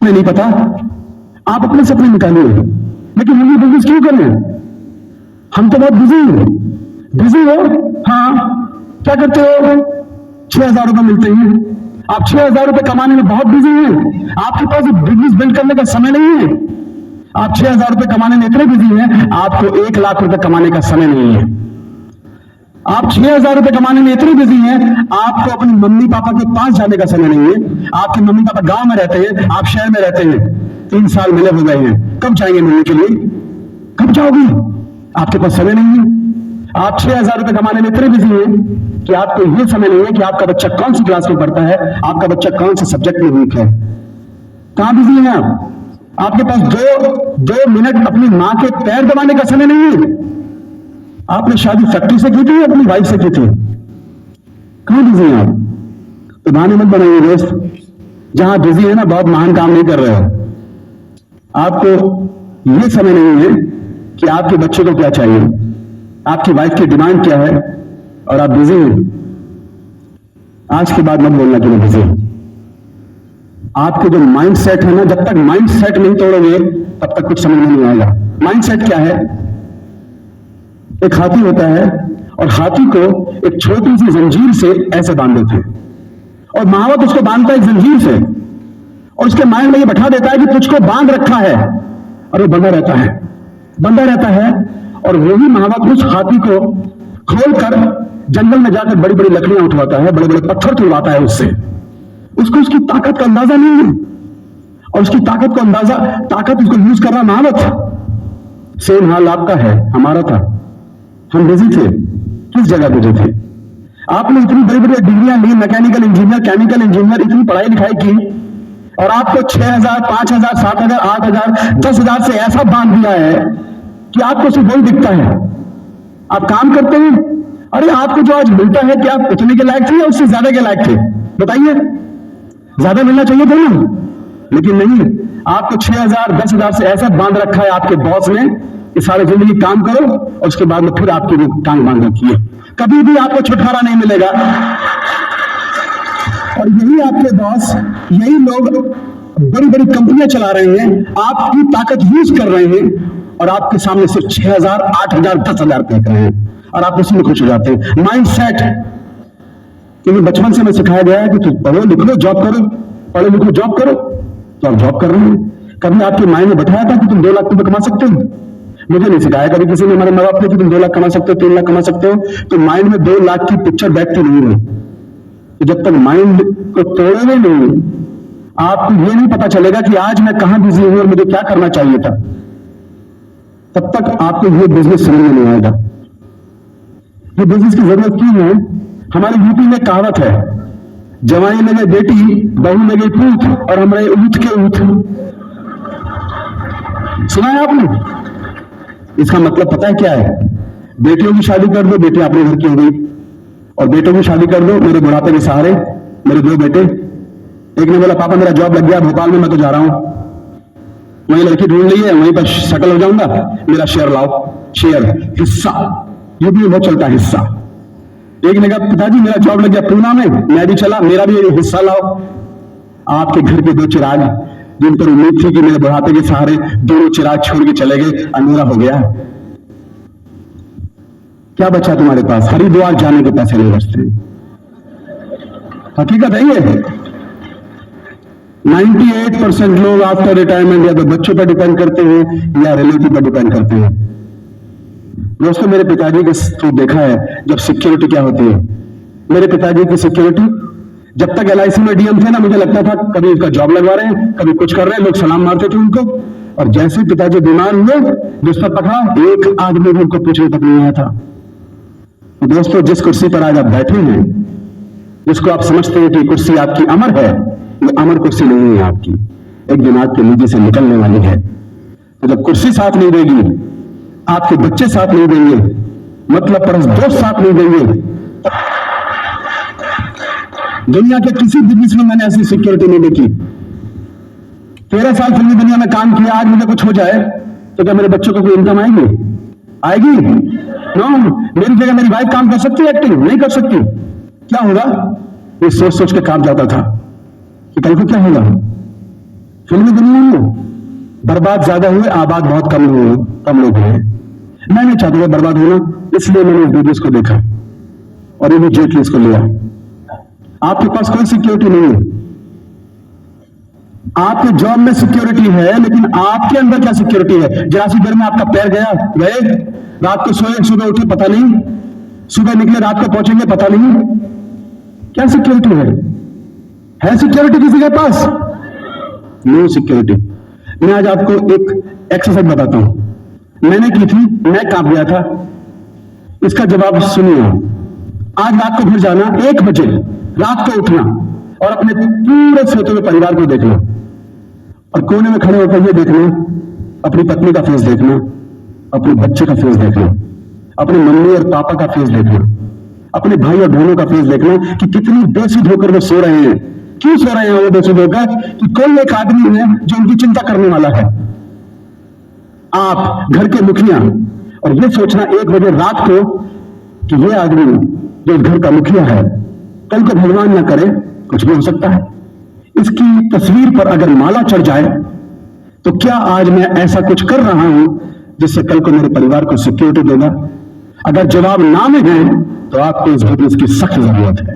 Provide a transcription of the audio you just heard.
सपने नहीं पता, आप अपने सपने निकालिए। लेकिन हम ये बिजनेस क्यों करें? हम तो बहुत बिजी हो। हाँ, क्या करते हो? 6,000 रुपए मिलते हैं, आप 6,000 रुपए कमाने में बहुत बिजी हैं। आपके पास बिजनेस बिल्ड करने का समय नहीं है। आप 6,000 रुपए कमाने में इतने बिजी हैं, आपको 1,00,000 रुपए कमाने का समय नहीं है। आप 6,000 रुपए कमाने में इतने बिजी हैं, आपको अपने मम्मी पापा के पास जाने का समय नहीं है। आपके मम्मी पापा गांव में रहते हैं, आप शहर में रहते हैं, 3 साल मिले हो गए हैं, कब जाएंगे मिलने के लिए? कब जाओगे? आपके पास समय नहीं है। आप 6,000 रुपए कमाने में इतने बिजी हैं कि आपको यह समय नहीं है कि आपका बच्चा कौन सी क्लास में पढ़ता है, आपका बच्चा कौन से सब्जेक्ट में वीक है। कहां बिजी हैं आप? आपके पास दो मिनट अपनी मां के पैर दबाने का समय नहीं है। आपने शादी फैक्ट्री से की थी, अपनी वाइफ से की थी? कहां बिजी हैं आप? तो बहाने मत बनाइए दोस्त। जहां बिजी है ना, बहुत महान काम नहीं कर रहे हो। आपको यह समय नहीं है कि आपके बच्चे को क्या चाहिए, आपकी वाइफ की डिमांड क्या है, और आप बिजी हैं। आज के बाद मत बोलना कि मैं बिजी हूं। आपके जो माइंड सेट है ना, जब तक माइंड सेट नहीं तोड़ोगे तब तक कुछ समझ में नहीं आएगा। माइंड सेट क्या है? एक हाथी होता है और हाथी को एक छोटी सी जंजीर से ऐसे बांध देते हैं, और महावत उसको बांधता है एक जंजीर से, और उसके माइंड में ये बैठा देता है कि तुझको बांध रखा है, और वो बंधा रहता है। और वही महावत उस हाथी को खोलकर जंगल में जाकर बड़ी बड़ी लकड़ियां उठवाता है, बड़े बड़े पत्थर तुड़वाता है उससे। उसको उसकी ताकत का अंदाजा नहीं है, और उसकी ताकत उसको यूज कर रहा महावत। सेम हाल आपका है, हमारा था। हम बिजी थे, किस जगह बिजी थे? आपने इतनी बड़ी बड़ी डिग्रियां ली, मैकेनिकल इंजीनियर, केमिकल इंजीनियर, इतनी पढ़ाई लिखाई की, और आपको 6,000, 5,000, 7,000, 8,000, 10,000 से ऐसा बांध दिया है कि आपको सिर्फ वही दिखता है। आप काम करते हैं, अरे आपको जो आज मिलता है, क्या आप उतने के लायक थे या उससे ज्यादा के लायक थे? बताइए। ज्यादा मिलना चाहिए था ना, लेकिन नहीं। आपको 6,000, 10,000 से ऐसा बांध रखा है आपके बॉस ने कि सारी जिंदगी काम करो, और उसके बाद में फिर आपकी वो टांग बांध रखी है। कभी भी आपको छुटकारा नहीं मिलेगा। और यही आपके बॉस, यही लोग बड़ी बड़ी कंपनियां चला रहे हैं, आपकी ताकत यूज कर रहे हैं, और आपके सामने सिर्फ 6,000, 8,000, 10,000 फेंक रहे हैं, और आप उसमें खुश हो जाते हैं। Mind set. क्योंकि बचपन से हमें सिखाया गया है कि तुम पढ़ो लिखो जॉब करो, पढ़ो लिखो जॉब करो, तो आप जॉब कर रहे हैं। कभी आपके माइंड में बैठाया था कि तुम 2 लाख रुपए कमा सकते हो? मुझे नहीं सिखाया कभी किसी ने, हमारे माँ बाप ने, कि तुम 2 लाख कमा सकते हो, 3 लाख कमा सकते हो। तो माइंड में 2 लाख की पिक्चर बैठती नहीं है। तो जब तक माइंड को तोड़ोगे नहीं, आपको ये नहीं पता चलेगा कि आज मैं कहां बिजी हूं और मुझे क्या करना चाहिए था, तब तक आपको ये बिजनेस समझ में नहीं आएगा। ये बिजनेस की जरूरत क्यों है? हमारे यूपी में कहावत है, जवाई लगे बेटी, बहू लगे पूत, और हमारे ऊँट के ऊँट। सुना है आपने? इसका मतलब पता है क्या है? बेटियों की शादी कर दो, बेटी अपने घर की हो गई, और बेटों की शादी कर दो, मेरे बुढ़ापे के सहारे मेरे 2 बेटे। एक ने बोला पापा मेरा जॉब लग गया भोपाल में, मैं तो जा रहा हूं, वहीं लड़की ढूंढ ली है, वहीं पर सेटल हो जाऊंगा, मेरा शेयर लाओ, शेयर हिस्सा। यूपी में बहुत चलता है हिस्सा। एक ने कहा पिताजी मेरा जॉब लग गया पूना में, मैं भी चला, मेरा भी हिस्सा लाओ। आपके घर के 2 चिराग, जिन पर उम्मीद थी कि मेरे बुढ़ापे के सहारे दोनों चिराग छोड़ के चले गए, अंधेरा हो गया। क्या बचा तुम्हारे पास? हरिद्वार जाने के पैसे नहीं बचते। हकीकत है ये। 98% लोग आफ्टर रिटायरमेंट या तो बच्चों पर डिपेंड करते हैं या रिलेटिव पर डिपेंड करते हैं। दोस्तों, मेरे पिताजी के थ्रू देखा है जब सिक्योरिटी क्या होती है। मेरे पिताजी की सिक्योरिटी, जब तक LIC में डीएम थे ना, मुझे लगता था कभी उसका जॉब लगवा रहे हैं, कभी कुछ कर रहे हैं, लोग सलाम मारते थे उनको। और जैसे पिताजी बीमार हुए, जिस पर पकड़ा, एक आदमी भी उनको पूछने तक नहीं आया था। दोस्तों, जिस कुर्सी पर आज आप बैठे हैं, जिसको आप समझते हैं कि कुर्सी आपकी अमर है, ये अमर कुर्सी नहीं है आपकी। एक दिन आपके नीचे से निकलने वाली है। तो जब कुर्सी साथ नहीं देगी, आपके बच्चे साथ नहीं देंगे, मतलब परस दोस्त साथ नहीं देंगे, दुनिया के किसी बिजनेस में मैंने ऐसी सिक्योरिटी नहीं देखी। 13 साल फिल्मी दुनिया में काम किया, आज मुझे कुछ हो जाए तो क्या मेरे बच्चों को कोई इनकम आएगी? नो। मेरी जगह मेरी वाइफ काम कर सकती है? एक्टिंग नहीं कर सकती। क्या होगा? ये सोच सोच के काम जाता था कि कल को क्या होगा। फिल्मी दुनिया में बर्बाद ज्यादा हुए, आबाद बहुत कम लोग हुए। मैं नहीं चाहता बर्बाद होना, इसलिए मैंने इस वीडियोस को देखा और इमीडिएटली इसको लिया। आपके पास कोई सिक्योरिटी नहीं है, आपके जॉब में सिक्योरिटी है, लेकिन आपके अंदर क्या सिक्योरिटी है? जरा सी देर में आपका पैर गए, रात को सोए, सुबह उठे पता नहीं, सुबह निकले रात को पहुंचेंगे पता नहीं, क्या सिक्योरिटी है सिक्योरिटी किसी के पास? No security. मैं आज आपको एक एक्सरसाइज बताता हूं, मैंने की थी, मैं कांप गया था, इसका जवाब सुनिए। आज रात को घर जाना, 1 बजे रात को उठना और अपने पूरे सोते हुए परिवार को देखना और कोने में खड़े होकर ये देखना, अपनी पत्नी का फेस देखना, अपने बच्चे का फेस देखना, अपनी मम्मी और पापा का फेस देखना, अपने भाई और बहनों का फेस देखना कि कितनी बेसुध होकर वो सो रहे हैं। क्यों सो रहे हैं वो बेसुध होकर? कि कोई एक आदमी है जो उनकी चिंता करने वाला है, आप घर के मुखिया, और ये सोचना 1 बजे रात को कि ये आदमी जो इस घर का मुखिया है, कल को भगवान ना करे कुछ भी हो सकता है, इसकी तस्वीर पर अगर माला चढ़ जाए तो क्या आज मैं ऐसा कुछ कर रहा हूं जिससे कल को मेरे परिवार को सिक्योरिटी देगा? अगर जवाब ना में है तो आपको इस बिजनेस की सख्त जरूरत है।